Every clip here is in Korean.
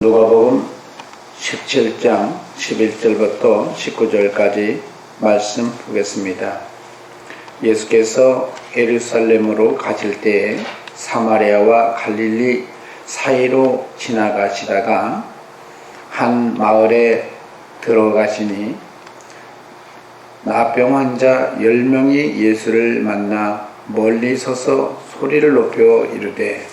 누가복음 17장 11절부터 19절까지 말씀 보겠습니다. 예수께서 예루살렘으로 가실 때에 사마리아와 갈릴리 사이로 지나가시다가 한 마을에 들어가시니 나병 환자 10명이 예수를 만나 멀리 서서 소리를 높여 이르되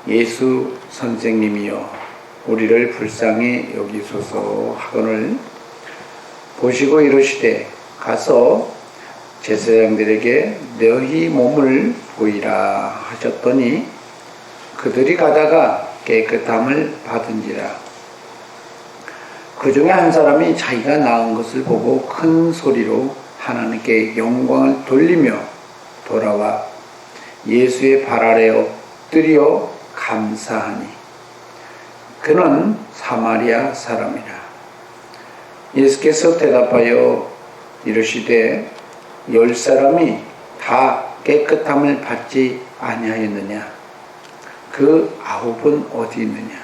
예수 선생님이여 우리를 불쌍히 여기소서 하거늘 보시고 이르시되 가서 제사장들에게 너희 몸을 보이라 하셨더니 그들이 가다가 깨끗함을 받은지라. 그 중에 한 사람이 자기가 나은 것을 보고 큰 소리로 하나님께 영광을 돌리며 돌아와 예수의 발 아래 엎드려 감사하니 그는 사마리아 사람이라. 예수께서 대답하여 이르시되 10사람이 다 깨끗함을 받지 아니하였느냐? 그 9은 어디 있느냐?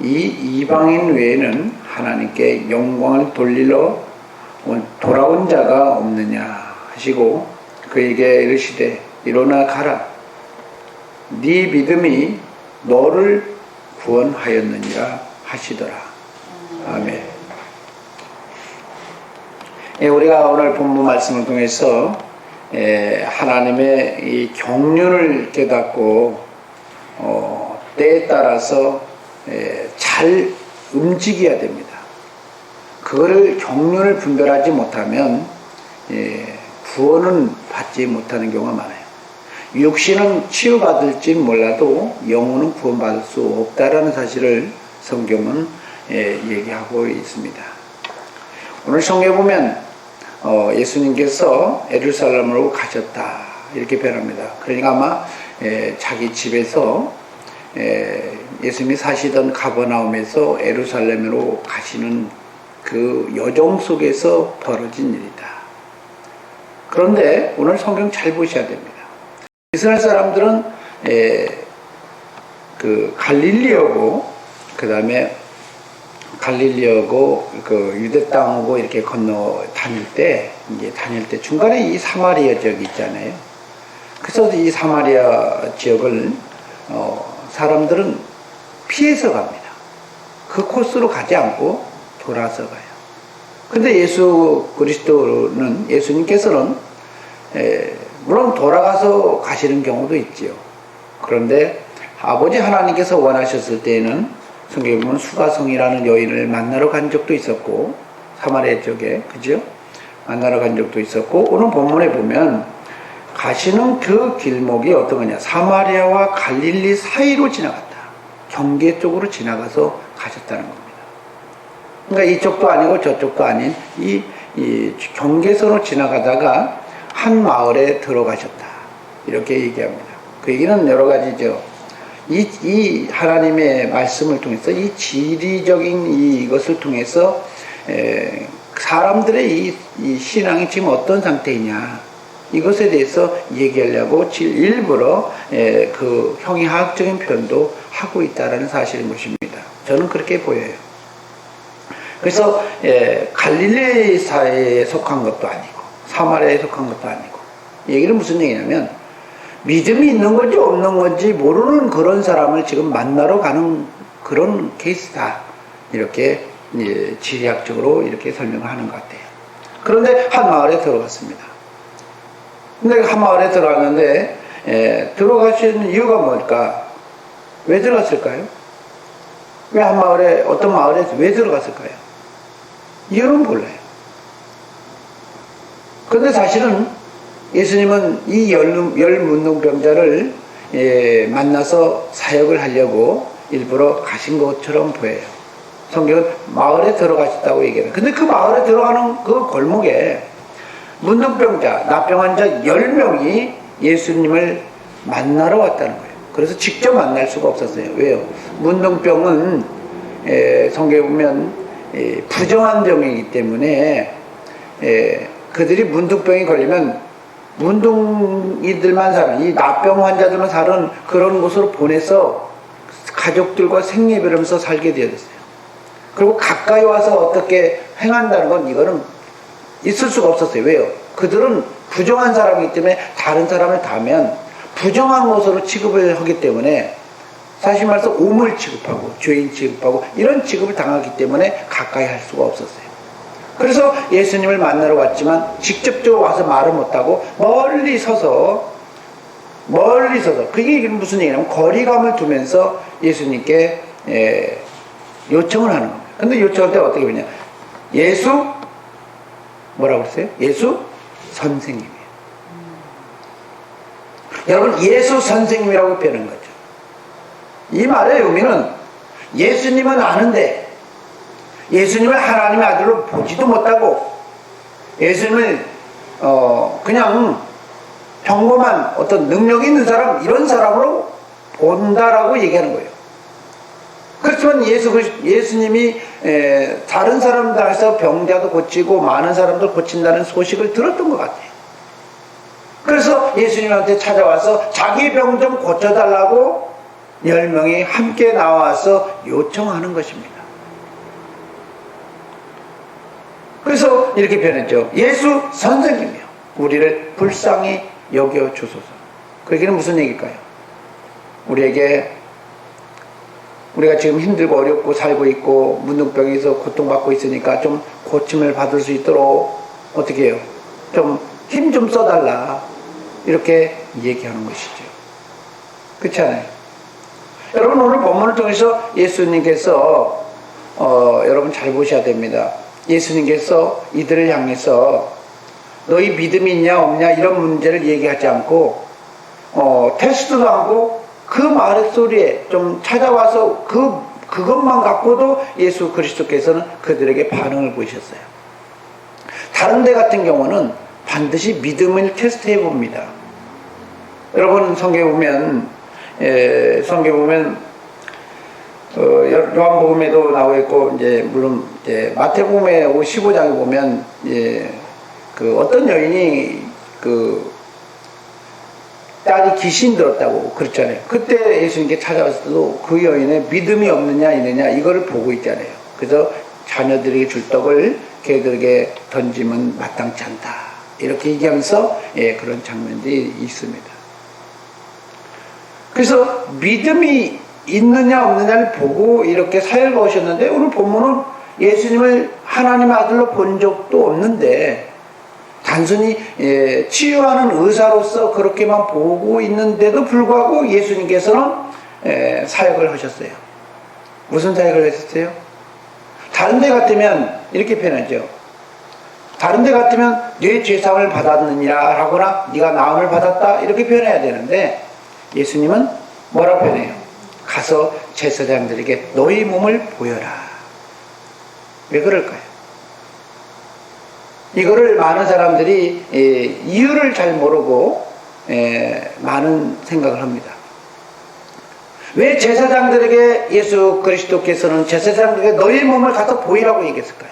이 이방인 외에는 하나님께 영광을 돌리러 돌아온 자가 없느냐 하시고 그에게 이르시되 일어나 가라. 네 믿음이 너를 구원하였느니라 하시더라. 아멘. 우리가 오늘 본문 말씀을 통해서 하나님의 이 경륜을 깨닫고 때에 따라서 잘 움직여야 됩니다. 그거를 경륜을 분별하지 못하면 구원은 받지 못하는 경우가 많아요. 육신은 치유받을지 몰라도 영혼은 구원받을 수 없다라는 사실을 성경은 얘기하고 있습니다. 오늘 성경에 보면 예수님께서 예루살렘으로 가셨다 이렇게 표현합니다. 그러니까 아마 자기 집에서 예수님이 사시던 가버나움에서 예루살렘으로 가시는 그 여정 속에서 벌어진 일이다. 그런데 오늘 성경 잘 보셔야 됩니다. 이스라엘 사람들은 그 갈릴리하고 그 다음에 갈릴리하고 그 유대 땅하고 이렇게 건너 다닐 때 중간에 이 사마리아 지역이 있잖아요. 그래서 이 사마리아 지역을 사람들은 피해서 갑니다. 그 코스로 가지 않고 돌아서 가요. 근데 예수님께서는 물론 돌아가서 가시는 경우도 있지요. 그런데 아버지 하나님께서 원하셨을 때에는 성경에 보면 수가성이라는 여인을 만나러 간 적도 있었고 사마리아 쪽에 그죠? 만나러 간 적도 있었고 오늘 본문에 보면 가시는 그 길목이 어떤 거냐? 사마리아와 갈릴리 사이로 지나갔다. 경계 쪽으로 지나가서 가셨다는 겁니다. 그러니까 이쪽도 아니고 저쪽도 아닌 이 경계선으로 지나가다가 한 마을에 들어가셨다. 이렇게 얘기합니다. 그 얘기는 여러 가지죠. 이 하나님의 말씀을 통해서 이 지리적인 이것을 통해서 사람들의 이 신앙이 지금 어떤 상태이냐 이것에 대해서 얘기하려고 일부러 그 형이하학적인 표현도 하고 있다는 사실인 것입니다. 저는 그렇게 보여요. 그래서 갈릴리사에 속한 것도 아니고 사마리아에 속한 것도 아니고 이 얘기는 무슨 얘기냐면 믿음이 있는 건지 없는 건지 모르는 그런 사람을 지금 만나러 가는 그런 케이스다. 이렇게 지리학적으로 이렇게 설명을 하는 것 같아요. 그런데 한 마을에 들어갔습니다. 근데 한 마을에 들어갔는데 들어가신 이유가 뭘까? 왜 들어갔을까요? 왜 한 마을에 어떤 마을에 왜 들어갔을까요? 이유는 몰라요. 그런데 사실은 예수님은 이 열문둥병자를 만나서 사역을 하려고 일부러 가신 것처럼 보여요. 성경은 마을에 들어가셨다고 얘기해요. 근데 그 마을에 들어가는 그 골목에 문둥병자, 나병 환자 10명이 예수님을 만나러 왔다는 거예요. 그래서 직접 만날 수가 없었어요. 왜요? 문둥병은 성경에 보면 부정한 병이기 때문에 그들이 문둥병이 걸리면 문둥이들만 사는 이 나병 환자들만 사는 그런 곳으로 보내서 가족들과 생애별하면서 살게 되었어요. 그리고 가까이 와서 어떻게 행한다는 건 이거는 있을 수가 없었어요. 왜요? 그들은 부정한 사람이기 때문에 다른 사람을 닿으면 부정한 것으로 취급을 하기 때문에 사실 말해서 오물 취급하고 죄인 취급하고 이런 취급을 당하기 때문에 가까이 할 수가 없었어요. 그래서 예수님을 만나러 왔지만 직접적으로 와서 말을 못하고 멀리 서서 그게 무슨 얘기냐면 거리감을 두면서 예수님께 요청을 하는 겁니다. 근데 요청할 때 어떻게 보냐, 예수 뭐라고 했어요? 예수 선생님이에요. 여러분, 예수 선생님이라고 표현한 거죠. 이 말의 의미는 예수님은 아는데 예수님을 하나님의 아들로 보지도 못하고 예수님을 그냥 평범한 어떤 능력이 있는 사람, 이런 사람으로 본다라고 얘기하는 거예요. 그렇지만 예수님이 다른 사람들에서 병자도 고치고 많은 사람들 고친다는 소식을 들었던 것 같아요. 그래서 예수님한테 찾아와서 자기 병 좀 고쳐달라고 10명이 함께 나와서 요청하는 것입니다. 그래서 이렇게 표현했죠. 예수 선생님이요, 우리를 불쌍히 여겨 주소서. 그 얘기는 무슨 얘기일까요? 우리가 지금 힘들고 어렵고 살고 있고 문둥병에서 고통받고 있으니까 좀 고침을 받을 수 있도록 어떻게 해요? 좀 힘 좀 써달라, 이렇게 얘기하는 것이죠. 그렇지 않아요? 여러분, 오늘 본문을 통해서 예수님께서 여러분 잘 보셔야 됩니다. 예수님께서 이들을 향해서 너희 믿음이 있냐 없냐 이런 문제를 얘기하지 않고 테스트도 하고 그 말소리에 좀 찾아와서 그것만 갖고도 예수 그리스도께서는 그들에게 반응을 보이셨어요. 다른 데 같은 경우는 반드시 믿음을 테스트해 봅니다. 여러분, 성경에 보면 요한복음에도 나와 있고, 물론 마태복음의 15장에 보면 그 어떤 여인이 그 딸이 귀신 들었다고 그렇잖아요. 그때 예수님께 찾아왔을 때도 그 여인의 믿음이 없느냐 있느냐 이거를 보고 있잖아요. 그래서 자녀들에게 줄 떡을 걔들에게 던지면 마땅치 않다, 이렇게 얘기하면서 그런 장면들이 있습니다. 그래서 믿음이 있느냐 없느냐를 보고 이렇게 사역을 오셨는데, 오늘 본문은 예수님을 하나님의 아들로 본 적도 없는데 단순히 치유하는 의사로서 그렇게만 보고 있는데도 불구하고 예수님께서는 사역을 하셨어요. 무슨 사역을 하셨어요? 다른 데 같으면 이렇게 표현하죠. 다른 데 같으면 네 죄사함을 받았느니라 하거나 네가 나음을 받았다, 이렇게 표현해야 되는데 예수님은 뭐라 표현해요? 가서 제사장들에게 너희 몸을 보여라. 왜 그럴까요? 이거를 많은 사람들이 이유를 잘 모르고 많은 생각을 합니다. 왜 제사장들에게 예수 그리스도께서는 제사장들에게 너희 몸을 가서 보이라고 얘기했을까요?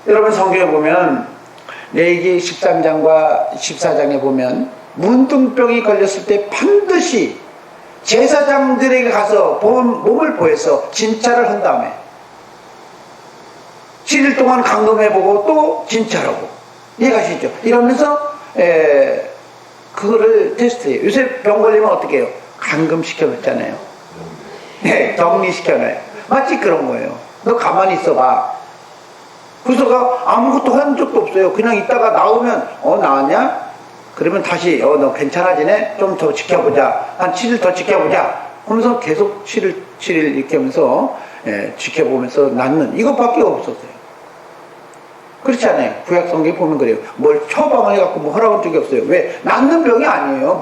여러분, 성경에 보면 레위기 13장과 14장에 보면 문둥병이 걸렸을 때 반드시 제사장들에게 가서 몸을 보여서 진찰을 한 다음에 7일 동안 감금해보고 또 진찰하고, 이해가시죠? 이러면서 그거를 테스트해요. 요새 병 걸리면 어떻게 해요? 감금시켜놓잖아요. 격리시켜놔요. 마치 그런 거예요. 너 가만히 있어봐. 그래서 아무것도 한 적도 없어요. 그냥 있다가 나오면 나왔냐? 그러면 다시 너 괜찮아지네? 좀 더 지켜보자. 한 7일 더 지켜보자 하면서 계속 7일 이렇게 하면서 지켜보면서 낫는, 이것밖에 없었어요. 그렇지 않아요? 구약 성경에 보면 그래요. 뭘 처방을 해갖고 뭐 하라고 한 적이 없어요. 왜? 낫는 병이 아니에요.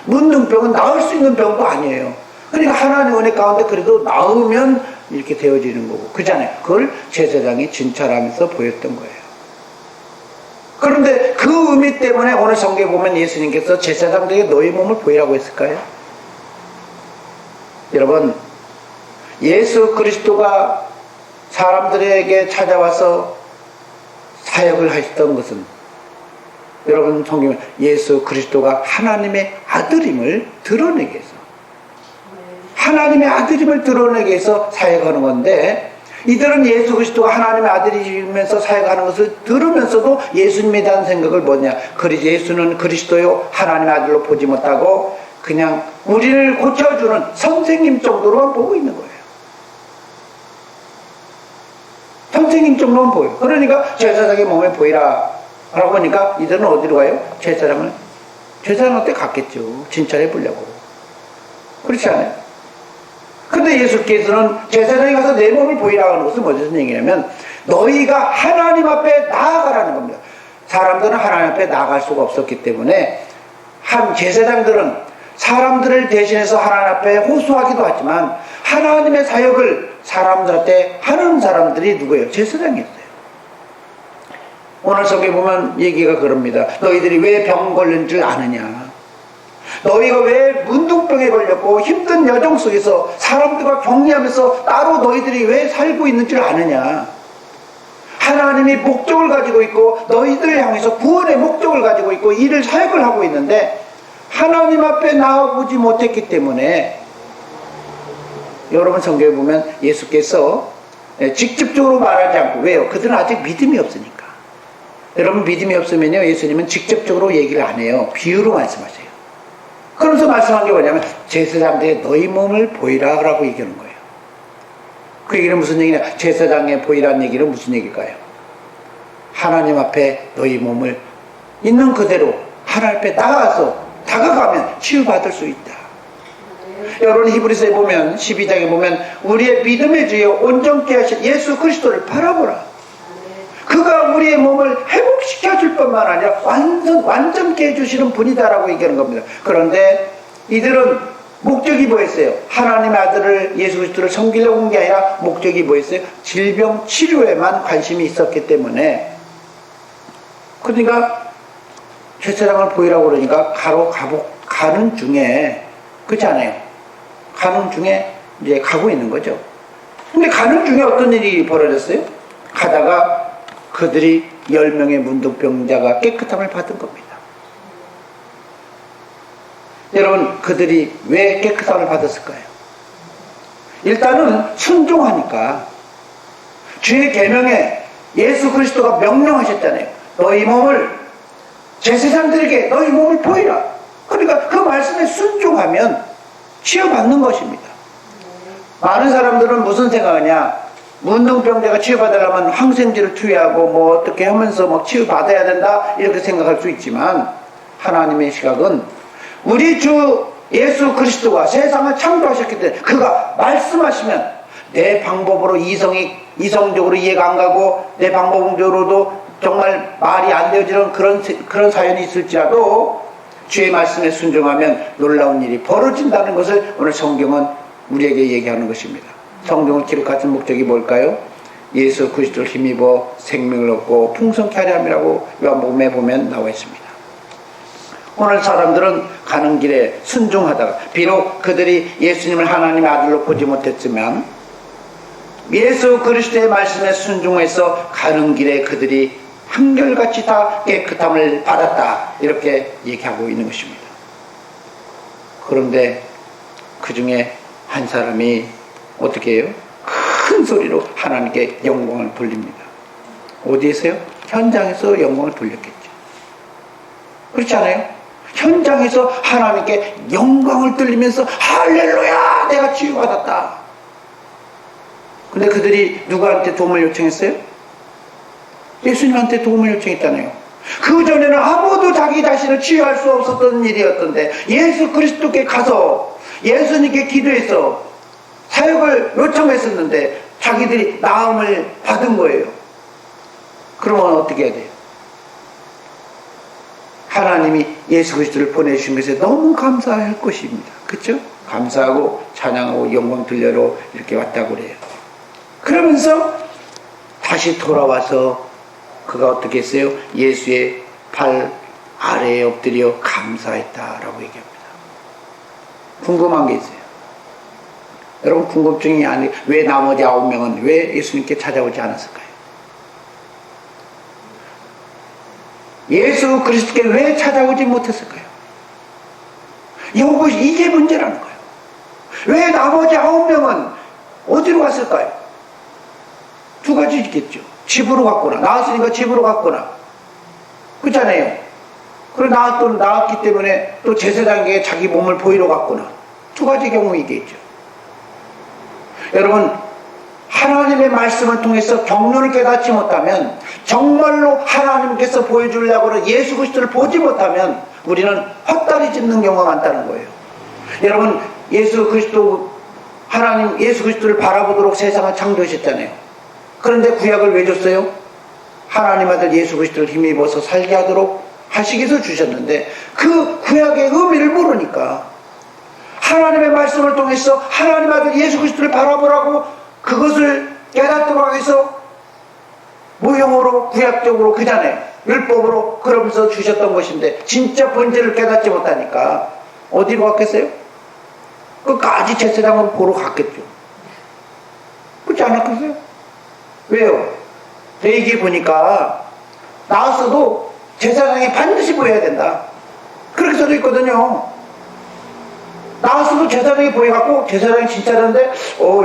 문둥병은 나을 수 있는 병도 아니에요. 그러니까 하나님의 은혜 가운데 그래도 나으면 이렇게 되어지는 거고, 그렇잖아요. 그걸 제사장이 진찰하면서 보였던 거예요. 그런데 그 의미 때문에 오늘 성경에 보면 예수님께서 제사장들에게 너희 몸을 보이라고 했을까요? 여러분, 예수 그리스도가 사람들에게 찾아와서 사역을 하셨던 것은, 여러분 성경에 예수 그리스도가 하나님의 아들임을 드러내기 위해서, 하나님의 아들임을 드러내기 위해서 사역하는 건데, 이들은 예수 그리스도가 하나님의 아들이면서 사역하는 것을 들으면서도 예수님에 대한 생각을 뭐냐, 예수는 그리스도요 하나님의 아들로 보지 못하고 그냥 우리를 고쳐주는 선생님 정도로만 보고 있는 거예요. 선생님 정도만 보여요. 그러니까 제사장의 몸에 보이라 라고 하니까 이들은 어디로 가요? 제사장한테 갔겠죠. 진찰해 보려고. 그렇지 않아요? 근데 예수께서는 제사장에 가서 내 몸을 보이라 하는 것은 무슨 얘기냐면, 너희가 하나님 앞에 나아가라는 겁니다. 사람들은 하나님 앞에 나아갈 수가 없었기 때문에 한 제사장들은 사람들을 대신해서 하나님 앞에 호소하기도 하지만 하나님의 사역을 사람들한테 하는 사람들이 누구예요? 제사장이었어요. 오늘 성경에 보면 얘기가 그럽니다. 너희들이 왜 병 걸린 줄 아느냐? 너희가 왜 문둥병에 걸렸고 힘든 여정 속에서 사람들과 격리하면서 따로 너희들이 왜 살고 있는 줄 아느냐? 하나님이 목적을 가지고 있고 너희들을 향해서 구원의 목적을 가지고 있고 이를 사역을 하고 있는데 하나님 앞에 나아보지 못했기 때문에, 여러분 성경에 보면 예수께서 직접적으로 말하지 않고, 왜요? 그들은 아직 믿음이 없으니까. 여러분 믿음이 없으면요 예수님은 직접적으로 얘기를 안 해요. 비유로 말씀하세요. 그러면서 말씀한 게 뭐냐면 제사장들의 너희 몸을 보이라 라고 얘기하는 거예요. 그 얘기는 무슨 얘기냐? 제사장에 보이라는 얘기는 무슨 얘기일까요? 하나님 앞에 너희 몸을 있는 그대로 하나님 앞에 다가가면 치유받을 수 있다. 여러분 히브리서에 보면 12장에 보면 우리의 믿음의 주여 온전케 하신 예수 그리스도를 바라보라. 그가 우리의 몸을 회복시켜 줄 뿐만 아니라 완전케 해주시는 분이다라고 얘기하는 겁니다. 그런데 이들은 목적이 뭐였어요? 하나님의 아들을 예수 그리스도를 섬기려고 온 게 아니라 목적이 뭐였어요? 질병 치료에만 관심이 있었기 때문에, 그러니까 제사장을 보이라고 그러니까 가는 중에, 그렇지 않아요? 가는 중에 이제 가고 있는 거죠. 근데 가는 중에 어떤 일이 벌어졌어요? 가다가 그들이 10명의 문둥병자가 깨끗함을 받은 겁니다. 여러분 그들이 왜 깨끗함을 받았을까요? 일단은 순종하니까. 주의 계명에 예수 그리스도가 명령하셨잖아요. 너희 몸을 제사장들에게 너희 몸을 보이라. 그러니까 그 말씀에 순종하면 치유받는 것입니다. 많은 사람들은 무슨 생각하냐? 문둥병자가 치유받으려면 항생제를 투여하고 뭐 어떻게 하면서 막 치유받아야 된다 이렇게 생각할 수 있지만, 하나님의 시각은 우리 주 예수 그리스도가 세상을 창조하셨기 때문에 그가 말씀하시면 내 방법으로 이성적으로 이해가 안 가고 내 방법적으로도 정말 말이 안 되어지는 그런 사연이 있을지라도 주의 말씀에 순종하면 놀라운 일이 벌어진다는 것을 오늘 성경은 우리에게 얘기하는 것입니다. 성경을 기록하신 목적이 뭘까요? 예수 그리스도를 힘입어 생명을 얻고 풍성케 하려 함이라고 요한복음에 보면 나와 있습니다. 오늘 사람들은 가는 길에 순종하다가, 비록 그들이 예수님을 하나님의 아들로 보지 못했지만 예수 그리스도의 말씀에 순종해서 가는 길에 그들이 한결같이 다 깨끗함을 받았다, 이렇게 얘기하고 있는 것입니다. 그런데 그 중에 한 사람이 어떻게 해요? 큰 소리로 하나님께 영광을 돌립니다. 어디에서요? 현장에서 영광을 돌렸겠죠. 그렇지 않아요? 현장에서 하나님께 영광을 돌리면서 할렐루야, 내가 치유받았다. 근데 그들이 누구한테 도움을 요청했어요? 예수님한테 도움을 요청했잖아요. 그 전에는 아무도 자기 자신을 치유할 수 없었던 일이었던데 예수 그리스도께 가서 예수님께 기도해서 사역을 요청했었는데 자기들이 나음을 받은 거예요. 그러면 어떻게 해야 돼요? 하나님이 예수 그리스도를 보내주신 것에 너무 감사할 것입니다. 그렇죠? 감사하고 찬양하고 영광 돌려로 이렇게 왔다고 그래요. 그러면서 다시 돌아와서 그가 어떻게 했어요? 예수의 팔 아래에 엎드려 감사했다라고 얘기합니다. 궁금한 게 있어요. 여러분 궁금증이 아니, 왜 나머지 9명은 왜 예수님께 찾아오지 않았을까요? 예수 그리스도께 왜 찾아오지 못했을까요? 이게 문제라는 거예요. 왜 나머지 9명은 어디로 갔을까요? 두 가지 있겠죠. 집으로 갔거나, 나왔으니까 집으로 갔거나. 그렇잖아요. 그리고 나왔기 때문에 또 제사장에게 자기 몸을 보이러 갔거나. 두 가지 경우이겠죠. 여러분, 하나님의 말씀을 통해서 경륜을 깨닫지 못하면, 정말로 하나님께서 보여주려고 하는 예수 그리스도를 보지 못하면 우리는 헛다리 짚는 경우가 많다는 거예요. 여러분, 예수 그리스도를 바라보도록 세상을 창조하셨잖아요. 그런데 구약을 왜 줬어요? 하나님 아들 예수 그리스도를 힘입어서 살게 하도록 하시기 위해서 주셨는데, 그 구약의 의미를 모르니까 하나님의 말씀을 통해서 하나님 아들 예수 그리스도를 바라보라고 그것을 깨닫도록 해서 모형으로 구약적으로 그 전에 율법으로 그러면서 주셨던 것인데, 진짜 본질을 깨닫지 못하니까 어디로 갔겠어요? 끝까지 제사장으로 보러 갔겠죠. 그렇지 않았겠어요? 왜요? 레위기 보니까 나왔어도 제사장이 반드시 보여야 된다, 그렇게 써져 있거든요. 나왔어도 제사장이 보여갖고 제사장이 진짜라는데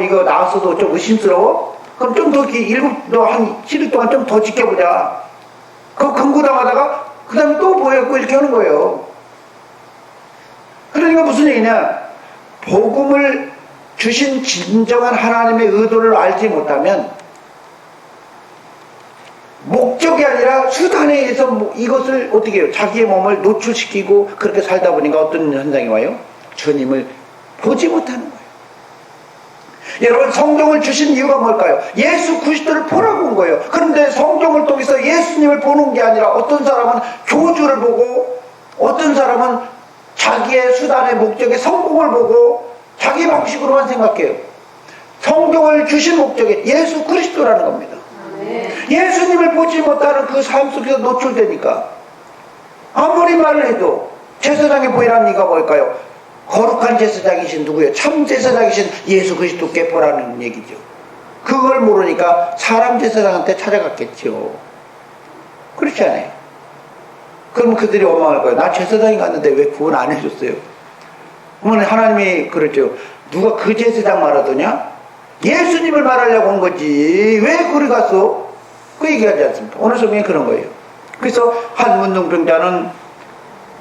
이거 나왔어도 좀 의심스러워? 그럼 좀 더 한 7일 동안 좀 더 지켜보자. 그거 금고당하다가 그 다음에 또 보였고 이렇게 하는 거예요. 그러니까 무슨 얘기냐, 복음을 주신 진정한 하나님의 의도를 알지 못하면 목적이 아니라 수단에 의해서 이것을 어떻게 해요? 자기의 몸을 노출시키고 그렇게 살다 보니까 어떤 현상이 와요? 주님을 보지 못하는 거예요. 여러분, 성경을 주신 이유가 뭘까요? 예수 그리스도를 보라고 온 거예요. 그런데 성경을 통해서 예수님을 보는 게 아니라 어떤 사람은 교주를 보고, 어떤 사람은 자기의 수단의 목적의 성공을 보고 자기 방식으로만 생각해요. 성경을 주신 목적이 예수 그리스도라는 겁니다. 예수님을 보지 못하는 그 삶 속에서 노출되니까 아무리 말을 해도 제사장이 보이라는 이유가 뭘까요? 거룩한 제사장이신 누구예요? 참 제사장이신 예수 그리스도께 보라는 얘기죠. 그걸 모르니까 사람 제사장한테 찾아갔겠죠. 그렇지 않아요? 그럼 그들이 원망할 거예요. 나 제사장이 갔는데 왜 구원 안 해줬어요? 그러면 하나님이 그러죠. 누가 그 제사장 말하더냐? 예수님을 말하려고 온 거지 왜 거기 갔어? 그 얘기하지 않습니까? 오늘 성경에 그런 거예요. 그래서 한 문둥병자는,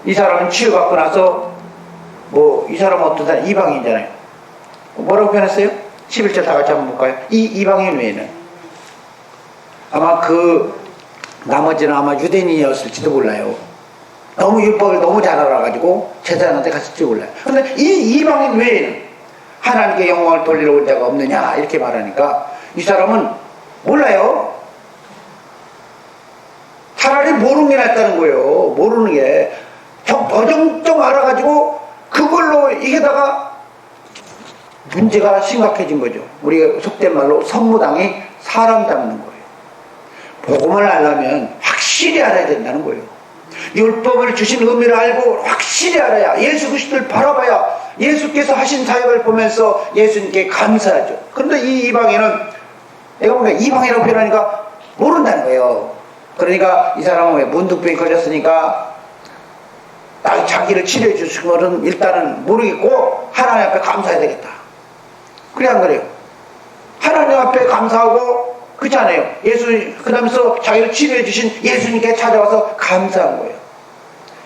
이 사람은 치유받고 나서 이 사람은 어떤 사람? 이방인이잖아요. 뭐라고 표현했어요? 11절 다 같이 한번 볼까요? 이 이방인 외에는 아마 나머지는 아마 유대인이었을지도 몰라요. 너무 율법을 너무 잘 알아가지고 제사장한테 갔을지 몰라요. 그런데 이 이방인 외에는 하나님께 영광을 돌리러 온 자가 없느냐 이렇게 말하니까 이 사람은 몰라요. 차라리 모르는 게 낫다는 거예요. 모르는 게 어정쩡 알아가지고 그걸로 이게다가 문제가 심각해진 거죠. 우리가 속된 말로 성무당이 사람 잡는 거예요. 복음을 알려면 확실히 알아야 된다는 거예요. 율법을 주신 의미를 알고 확실히 알아야, 예수 그리스도를 바라봐야 예수께서 하신 사역을 보면서 예수님께 감사하죠. 그런데 이 이방인은, 내가 보니까 이방이라고 표현하니까 모른다는 거예요. 그러니까 이 사람은 왜 문둥병이 걸렸으니까 자기를 치료해 주신 것은 일단은 모르겠고 하나님 앞에 감사해야 되겠다. 그래 안 그래요? 하나님 앞에 감사하고, 그렇지 않아요? 그 다음에서 자기를 치료해 주신 예수님께 찾아와서 감사한 거예요.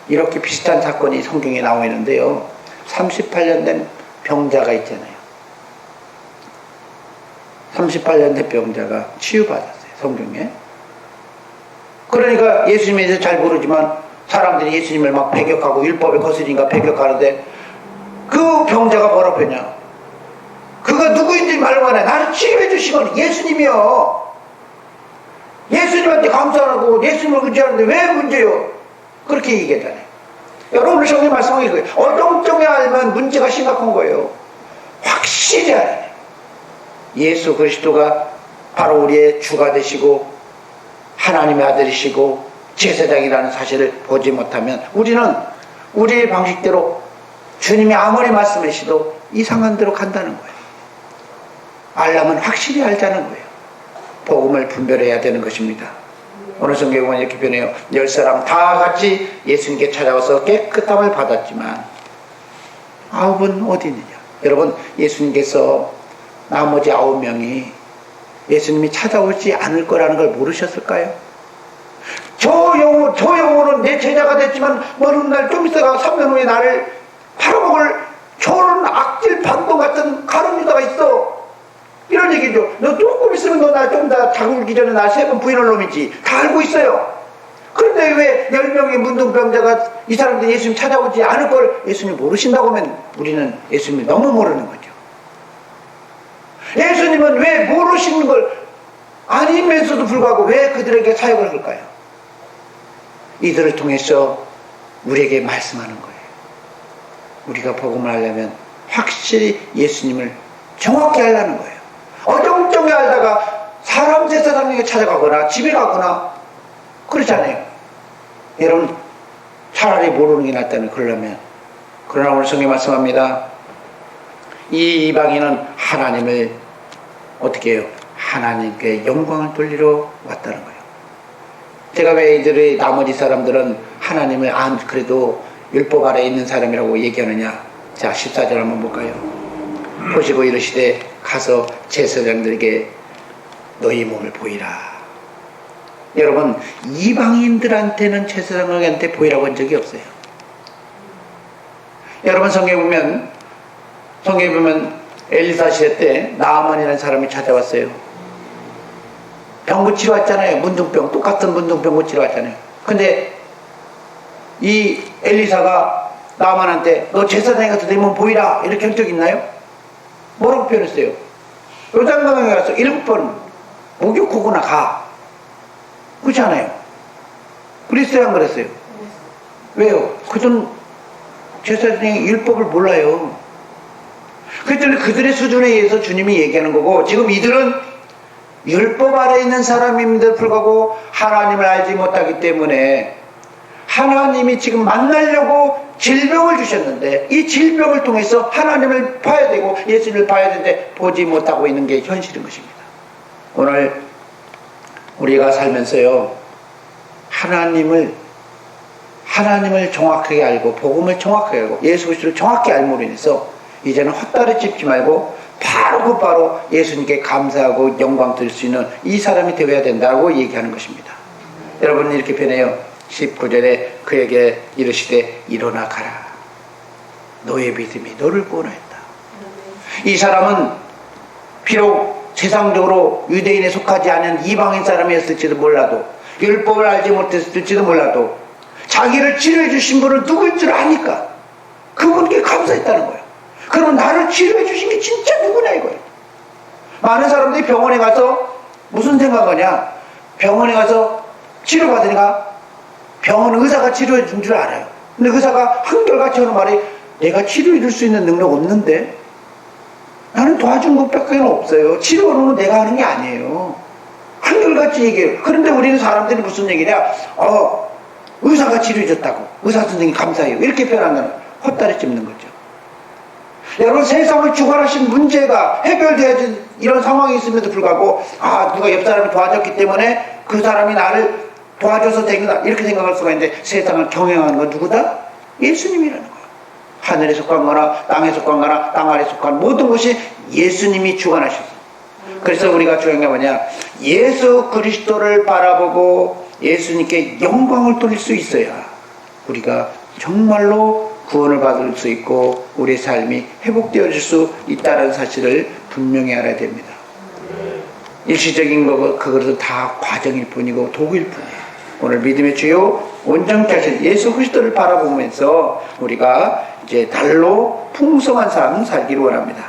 이렇게 비슷한 사건이 성경에 나와 있는데요, 38년 된 병자가 있잖아요. 38년 된 병자가 치유받았어요, 성경에. 그러니까 예수님에 대해서 잘 모르지만 사람들이 예수님을 막 배격하고 율법에 거스리니까 배격하는데, 그 병자가 뭐라고 했냐? 그가 누구인지 말로 하네. 나를 치료해 주신 건 예수님이요. 예수님한테 감사하고 예수님을 의지하는데 왜 문제요? 그렇게 얘기했잖아요. 여러분, 성경 말씀하는 거예요. 어정쩡히 알면 문제가 심각한 거예요. 확실히 알아야 돼요. 예수 그리스도가 바로 우리의 주가 되시고 하나님의 아들이시고 제사장이라는 사실을 보지 못하면 우리는 우리의 방식대로 주님이 아무리 말씀하시도 이상한 대로 간다는 거예요. 알려면 확실히 알자는 거예요. 복음을 분별해야 되는 것입니다. 오늘 성경은 이렇게 표현해요. 10사람 다 같이 예수님께 찾아와서 깨끗함을 받았지만 9은 어디 있느냐? 여러분, 예수님께서 나머지 9명이 예수님이 찾아오지 않을 거라는 걸 모르셨을까요? 저 영혼은 내 제자가 됐지만 어느 날 좀 있다가 3년 후에 나를 팔아먹을 저런 악질 반동 같은 가룟 유다가 있어. 이런 얘기죠. 너 조금 있으면 너 나 좀 더 자굴기 전에 나 3번 부인할 놈이지. 다 알고 있어요. 그런데 왜 10명의 문둥병자가 이 사람들 예수님 찾아오지 않을 걸 예수님 모르신다고 하면 우리는 예수님을 너무 모르는 거죠. 예수님은 왜 모르시는 걸 아니면서도 불구하고 왜 그들에게 사역을 할까요? 이들을 통해서 우리에게 말씀하는 거예요. 우리가 복음을 하려면 확실히 예수님을 정확히 알라는 거예요. 어정쩡히 알다가 사람 제사장에게 찾아가거나 집에 가거나 그렇잖아요. 여러분, 차라리 모르는 게 낫다면 그러려면. 그러나 오늘 성경에 말씀합니다. 이 이방인은 하나님을 어떻게 해요? 하나님께 영광을 돌리러 왔다는 거예요. 제가 왜 이들의 나머지 사람들은 하나님을 그래도 율법 아래에 있는 사람이라고 얘기하느냐. 자, 14절 한번 볼까요? 보시고 이르시되 가서 제사장들에게 너희 몸을 보이라. 여러분, 이방인들한테는 제사장들한테 보이라고 한 적이 없어요. 여러분, 성경에 보면 엘리사 시대 때 나아만이라는 사람이 찾아왔어요. 병 고치러 왔잖아요. 문둥병, 똑같은 문둥병 고치러 왔잖아요. 근데 이 엘리사가 나아만한테 너 제사장에 가서 내 몸 보이라 이렇게 한 적 있나요? 뭐라고 표현했어요? 요단강에 가서 7번 목욕하거나 가. 그렇지 않아요? 그랬어요, 안 그랬어요? 왜요? 그들은 제사장의 율법을 몰라요. 그랬더니 그들의 수준에 의해서 주님이 얘기하는 거고, 지금 이들은 율법 아래에 있는 사람임에도 불구하고 하나님을 알지 못하기 때문에 하나님이 지금 만나려고 질병을 주셨는데 이 질병을 통해서 하나님을 봐야 되고 예수님을 봐야 되는데 보지 못하고 있는 게 현실인 것입니다. 오늘 우리가 살면서요, 하나님을 정확하게 알고 복음을 정확하게 알고 예수 그리스도를 정확히 알므로 인해서 이제는 헛다리 짚지 말고 바로 예수님께 감사하고 영광 드릴 수 있는 이 사람이 되어야 된다고 얘기하는 것입니다. 여러분, 이렇게 표현해요. 19절에 그에게 이르시되 일어나 가라. 너의 믿음이 너를 구원하였다. 이 사람은 비록 세상적으로 유대인에 속하지 않은 이방인 사람이었을지도 몰라도, 율법을 알지 못했을지도 몰라도 자기를 치료해 주신 분은 누구일 줄 아니까 그분께 감사했다는 거예요. 그럼 나를 치료해 주신 게 진짜 누구냐 이거예요. 많은 사람들이 병원에 가서 무슨 생각하냐, 병원에 가서 치료받으니까 병원 의사가 치료해 준 줄 알아요. 근데 의사가 한결같이 하는 말이 내가 치료해 줄 수 있는 능력 없는데, 나는 도와준 것밖에 없어요. 치료는 내가 하는 게 아니에요. 한결같이 얘기해요. 그런데 우리는 사람들이 무슨 얘기냐, 의사가 치료해 줬다고, 의사 선생님 감사해요, 이렇게 표현한다는, 헛다리 짚는 거죠. 여러분, 세상을 주관하신 문제가 해결돼야지 이런 상황이 있음에도 불구하고 누가 옆 사람이 도와줬기 때문에 그 사람이 나를 도와줘서 된 거다 이렇게 생각할 수가 있는데, 세상을 경영하는 건 누구다? 예수님이라는 거예요. 하늘에 속한 거나 땅에 속한 거나 땅 아래 속한 모든 것이 예수님이 주관하셨어요. 그래서 우리가 중요한 게 뭐냐, 예수 그리스도를 바라보고 예수님께 영광을 돌릴 수 있어야 우리가 정말로 구원을 받을 수 있고 우리의 삶이 회복되어질 수 있다는 사실을 분명히 알아야 됩니다. 일시적인 그것은 다 과정일 뿐이고 도구일 뿐이에요. 오늘 믿음의 주요 온전케 하신 예수 그리스도를 바라보면서 우리가 이제 달로 풍성한 삶 살기를 원합니다.